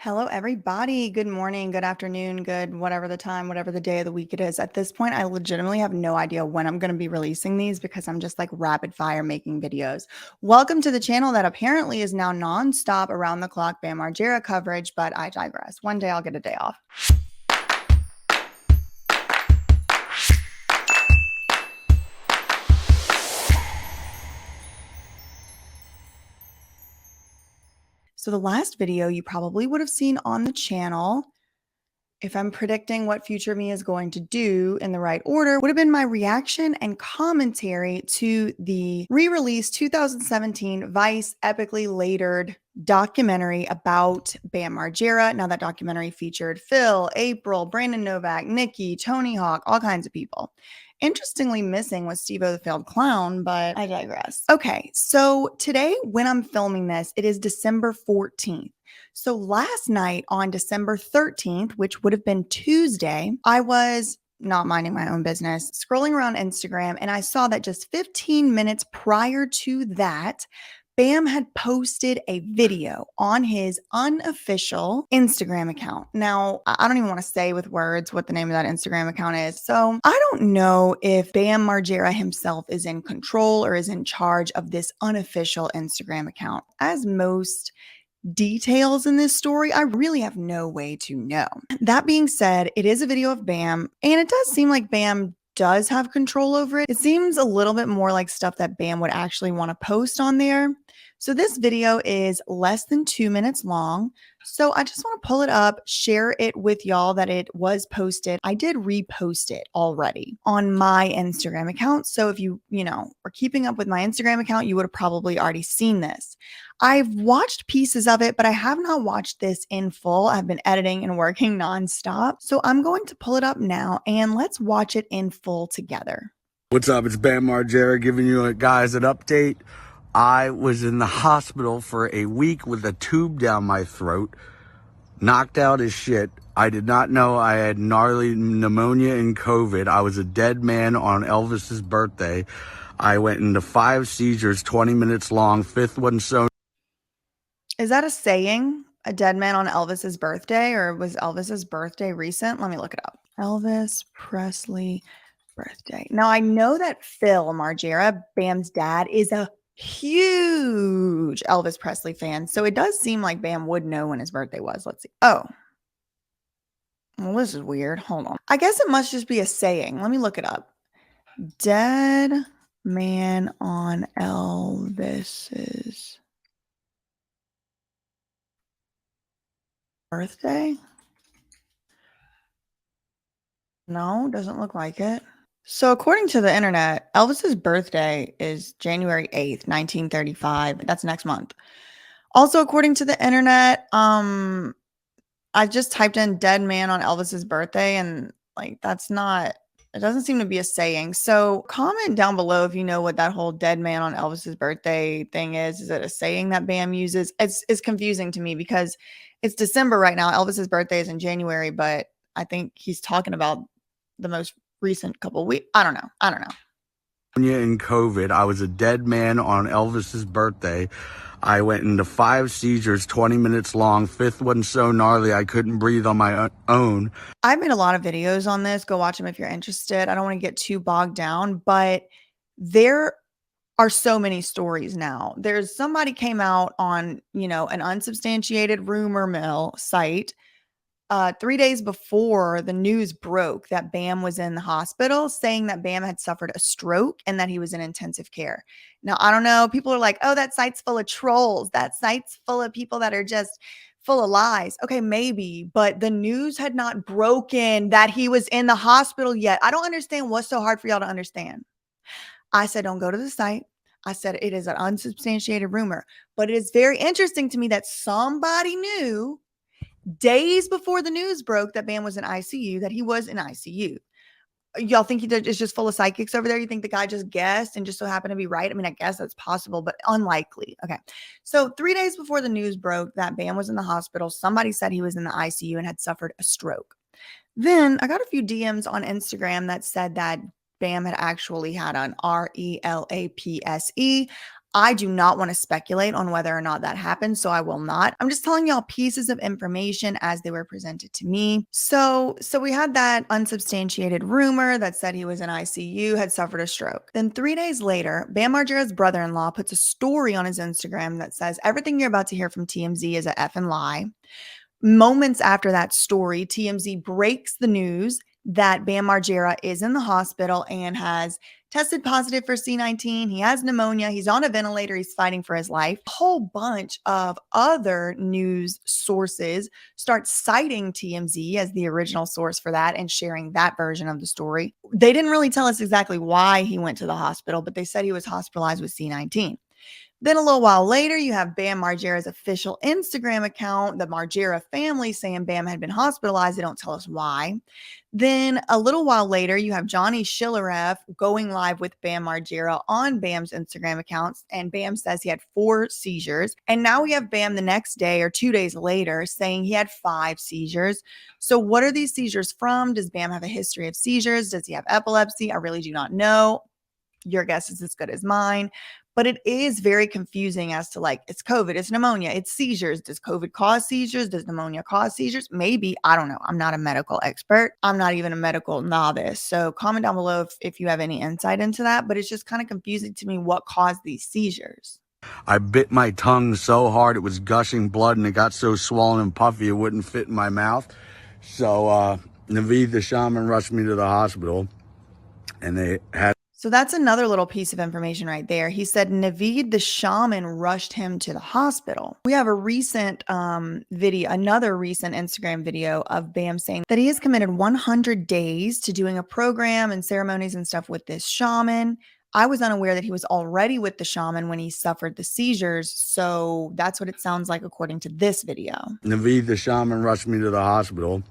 Hello, everybody. Good morning, good afternoon, good whatever the time, whatever the day of the week it is. At this point, I legitimately have no idea when I'm going to be releasing these because I'm just like rapid fire making videos. Welcome to the channel that apparently is now nonstop around the clock Bam Margera coverage, but I digress. One day I'll get a day off. So the last video you probably would have seen on the channel, if I'm predicting what future me is going to do in the right order, would have been my reaction and commentary to the re-released 2017 Vice epically latered documentary about Bam Margera. Now that documentary featured Phil, April, Brandon Novak, Nikki, Tony Hawk, all kinds of people. Interestingly missing was Steve-O the Failed Clown, but I digress. Okay, so today when I'm filming this, it is December 14th. So last night on December 13th, which would have been Tuesday, I was not minding my own business, scrolling around Instagram, and I saw that just 15 minutes prior to that, Bam had posted a video on his unofficial Instagram account. Now, I don't even want to say with words what the name of that Instagram account is. So I don't know if Bam Margera himself is in control or is in charge of this unofficial Instagram account. As most details in this story, I really have no way to know. That being said, it is a video of Bam, and it does seem like Bam does have control over it. It seems a little bit more like stuff that Bam would actually want to post on there. So this video is less than 2 minutes long. So I just want to pull it up, share it with y'all that it was posted. I did repost it already on my Instagram account. So if you are keeping up with my Instagram account, you would have probably already seen this. I've watched pieces of it, but I have not watched this in full. I've been editing and working nonstop. So I'm going to pull it up now and let's watch it in full together. What's up? It's Bam Margera giving you guys an update. I was in the hospital for a week with a tube down my throat, knocked out as shit. I did not know I had gnarly pneumonia and COVID. I was a dead man on Elvis's birthday. I went into 5 seizures, 20 minutes long, 5th one so. Is that a saying? A dead man on Elvis's birthday? Or was Elvis's birthday recent? Let me look it up. Elvis Presley birthday. Now, I know that Phil Margera, Bam's dad, is a huge Elvis Presley fan. So it does seem like Bam would know when his birthday was. Let's see. Oh. Well, this is weird. Hold on. I guess it must just be a saying. Let me look it up. Dead man on Elvis's birthday? No, doesn't look like it. So according to the internet, Elvis's birthday is January 8th, 1935. That's next month. Also, according to the internet, I just typed in dead man on Elvis's birthday and like that's not, it doesn't seem to be a saying. So comment down below if you know what that whole dead man on Elvis's birthday thing is. Is it a saying that Bam uses? It's confusing to me because it's December right now. Elvis's birthday is in January, but I think he's talking about the most recent couple weeks. I don't know. In COVID, I was a dead man on Elvis's birthday. I went into 5 seizures, 20 minutes long, 5th one so gnarly I couldn't breathe on my own. I've made a lot of videos on this. Go watch them if you're interested. I don't want to get too bogged down, but there are so many stories now. There's somebody came out on, an unsubstantiated rumor mill site 3 days before the news broke that Bam was in the hospital, saying that Bam had suffered a stroke and that he was in intensive care. Now, I don't know. People are like, oh, that site's full of trolls. That site's full of people that are just full of lies. Okay, maybe, but the news had not broken that he was in the hospital yet. I don't understand what's so hard for y'all to understand. I said, don't go to the site. I said, it is an unsubstantiated rumor, but it is very interesting to me that somebody knew days before the news broke that Bam was in ICU, that he was in ICU. Y'all think it's just full of psychics over there? You think the guy just guessed and just so happened to be right? I mean, I guess that's possible, but unlikely. Okay. So 3 days before the news broke that Bam was in the hospital, somebody said he was in the ICU and had suffered a stroke. Then I got a few DMs on Instagram that said that Bam had actually had an RELAPSE. I do not want to speculate on whether or not that happened, so I will not. I'm just telling y'all pieces of information as they were presented to me. So we had that unsubstantiated rumor that said he was in ICU, had suffered a stroke. Then 3 days later, Bam Margera's brother-in-law puts a story on his Instagram that says everything you're about to hear from TMZ is a effing lie. Moments after that story, TMZ breaks the news that Bam Margera is in the hospital and has tested positive for C19. He has pneumonia. He's on a ventilator. He's fighting for his life. A whole bunch of other news sources start citing TMZ as the original source for that and sharing that version of the story. They didn't really tell us exactly why he went to the hospital, but they said he was hospitalized with C19. Then a little while later, you have Bam Margera's official Instagram account, the Margera family, saying Bam had been hospitalized. They don't tell us why. Then a little while later, you have Johnny Shillareff going live with Bam Margera on Bam's Instagram accounts, and Bam says he had 4 seizures. And now we have Bam the next day or 2 days later saying he had 5 seizures. So what are these seizures from? Does Bam have a history of seizures? Does he have epilepsy? I really do not know. Your guess is as good as mine. But it is very confusing as to like, it's COVID, it's pneumonia, it's seizures. Does COVID cause seizures? Does pneumonia cause seizures? Maybe. I don't know. I'm not a medical expert. I'm not even a medical novice. So comment down below if you have any insight into that. But it's just kind of confusing to me what caused these seizures. I bit my tongue so hard it was gushing blood, and it got so swollen and puffy it wouldn't fit in my mouth. So Naveed the shaman rushed me to the hospital, and they had. So that's another little piece of information right there. He said Naveed the shaman rushed him to the hospital. We have a recent video, another recent Instagram video of Bam saying that he has committed 100 days to doing a program and ceremonies and stuff with this shaman. I was unaware that he was already with the shaman when he suffered the seizures. So that's what it sounds like according to this video. Naveed the shaman rushed me to the hospital,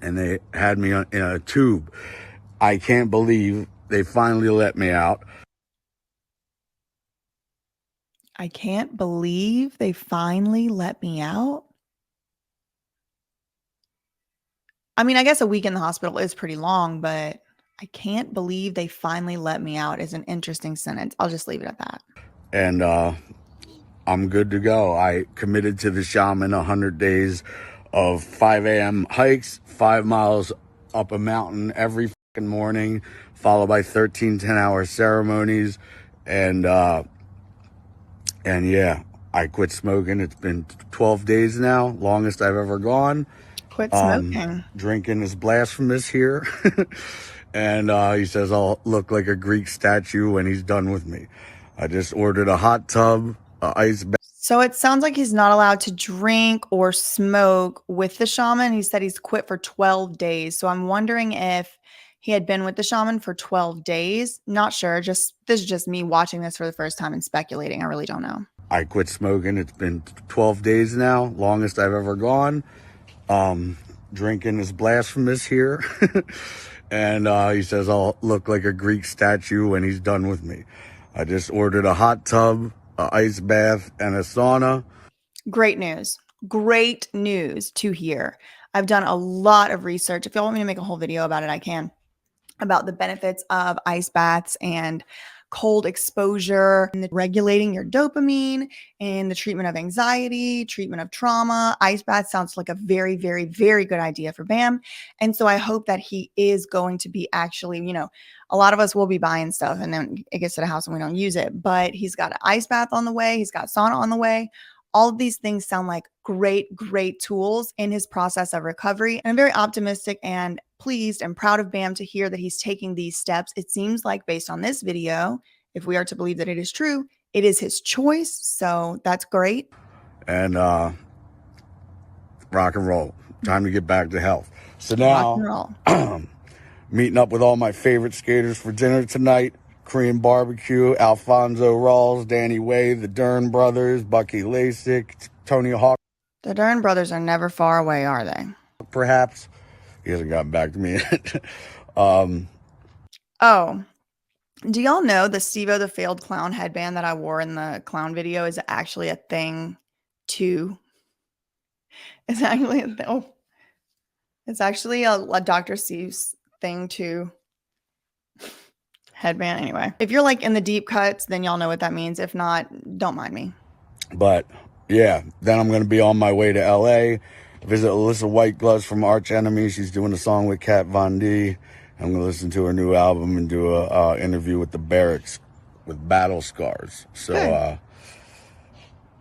and they had me in a tube. I can't believe they finally let me out. I can't believe they finally let me out. I mean, I guess a week in the hospital is pretty long, but I can't believe they finally let me out is an interesting sentence. I'll just leave it at that. And I'm good to go. I committed to the shaman 100 days of 5 a.m. hikes, 5 miles up a mountain every fucking morning, followed by 13 10-hour ceremonies. And yeah, I quit smoking. It's been 12 days now, longest I've ever gone. Quit smoking. Drinking is blasphemous here. And he says I'll look like a Greek statue when he's done with me. I just ordered a hot tub, ice bath. So it sounds like he's not allowed to drink or smoke with the shaman. He said he's quit for 12 days. So I'm wondering if he had been with the shaman for 12 days. Not sure. This is just me watching this for the first time and speculating. I really don't know. I quit smoking. It's been 12 days now, longest I've ever gone. Drinking is blasphemous here. And he says I'll look like a Greek statue when he's done with me. I just ordered a hot tub, an ice bath, and a sauna. Great news. Great news to hear. I've done a lot of research. If y'all want me to make a whole video about it, I can. About the benefits of ice baths and cold exposure and regulating your dopamine and the treatment of anxiety, treatment of trauma. Ice bath sounds like a very, very, very good idea for Bam. And so I hope that he is going to be actually, a lot of us will be buying stuff and then it gets to the house and we don't use it. But he's got an ice bath on the way. He's got sauna on the way. All of these things sound like great, great tools in his process of recovery. And I'm very optimistic and pleased and proud of Bam to hear that he's taking these steps. It seems like based on this video, if we are to believe that it is true, it is his choice. So that's great. And rock and roll. Time to get back to health. So now, meeting up with all my favorite skaters for dinner tonight. Korean barbecue, Alfonso Rawls, Danny Way, the Dern brothers, Bucky Lasik, Tony Hawk. The Dern brothers are never far away, are they? Perhaps. He hasn't gotten back to me yet. Oh, do y'all know the Steve-O the Failed Clown headband that I wore in the clown video is actually a thing too? It's actually it's actually a Dr. Seuss thing too. Headband. Anyway, if you're like in the deep cuts, then y'all know what that means. If not, don't mind me. But yeah, then I'm going to be on my way to LA, visit Alyssa White Gloves from Arch Enemy. She's doing a song with Kat Von D. I'm going to listen to her new album and do a interview with the Barracks with Battle Scars. So, Good.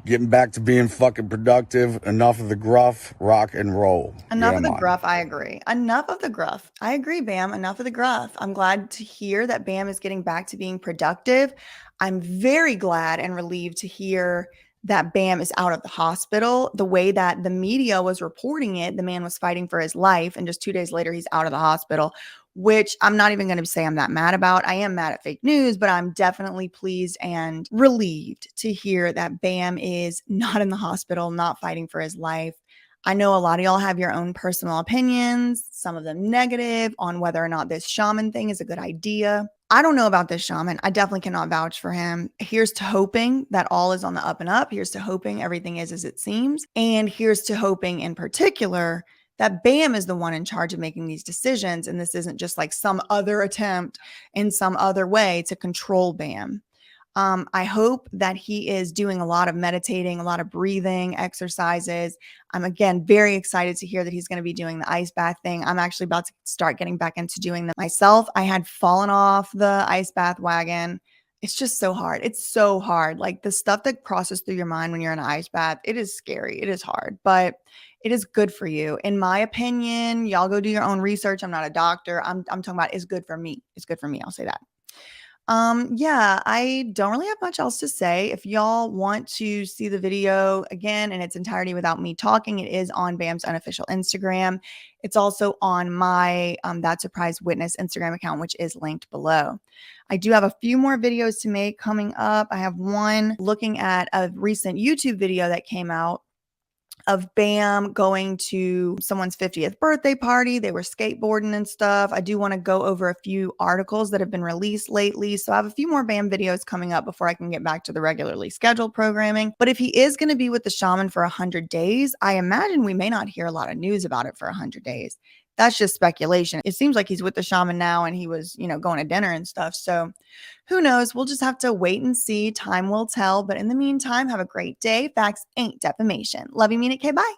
getting back to being fucking productive. Enough of the gruff, rock and roll. Enough Yeah, of the man. gruff. I agree. Enough of the gruff. I agree, Bam. Enough of the gruff. I'm glad to hear that Bam is getting back to being productive. I'm very glad and relieved to hear that Bam is out of the hospital. The way that the media was reporting it, the man was fighting for his life. And just 2 days later, he's out of the hospital, which I'm not even going to say I'm that mad about. I am mad at fake news, but I'm definitely pleased and relieved to hear that Bam is not in the hospital, not fighting for his life. I know a lot of y'all have your own personal opinions, some of them negative, on whether or not this shaman thing is a good idea. I don't know about this shaman. I definitely cannot vouch for him. Here's to hoping that all is on the up and up. Here's to hoping everything is as it seems. And here's to hoping in particular that Bam is the one in charge of making these decisions. And this isn't just like some other attempt in some other way to control Bam. I hope that he is doing a lot of meditating, a lot of breathing exercises. I'm again very excited to hear that he's going to be doing the ice bath thing. I'm actually about to start getting back into doing that myself. I had fallen off the ice bath wagon. It's just so hard. It's so hard. Like the stuff that crosses through your mind when you're in an ice bath, it is scary. It is hard, but it is good for you. In my opinion, y'all go do your own research. I'm not a doctor. I'm talking about it's good for me. It's good for me. I'll say that. Yeah, I don't really have much else to say. If y'all want to see the video again in its entirety without me talking, it is on Bam's unofficial Instagram. It's also on my That Surprise Witness Instagram account, which is linked below. I do have a few more videos to make coming up. I have one looking at a recent YouTube video that came out of Bam going to someone's 50th birthday party. They were skateboarding and stuff. I do want to go over a few articles that have been released lately. So I have a few more Bam videos coming up before I can get back to the regularly scheduled programming. But if he is going to be with the shaman for 100 days, I imagine we may not hear a lot of news about it for 100 days. That's just speculation. It seems like he's with the shaman now and he was, going to dinner and stuff. So who knows? We'll just have to wait and see. Time will tell. But in the meantime, have a great day. Facts ain't defamation. Love you, mean it. Okay, bye.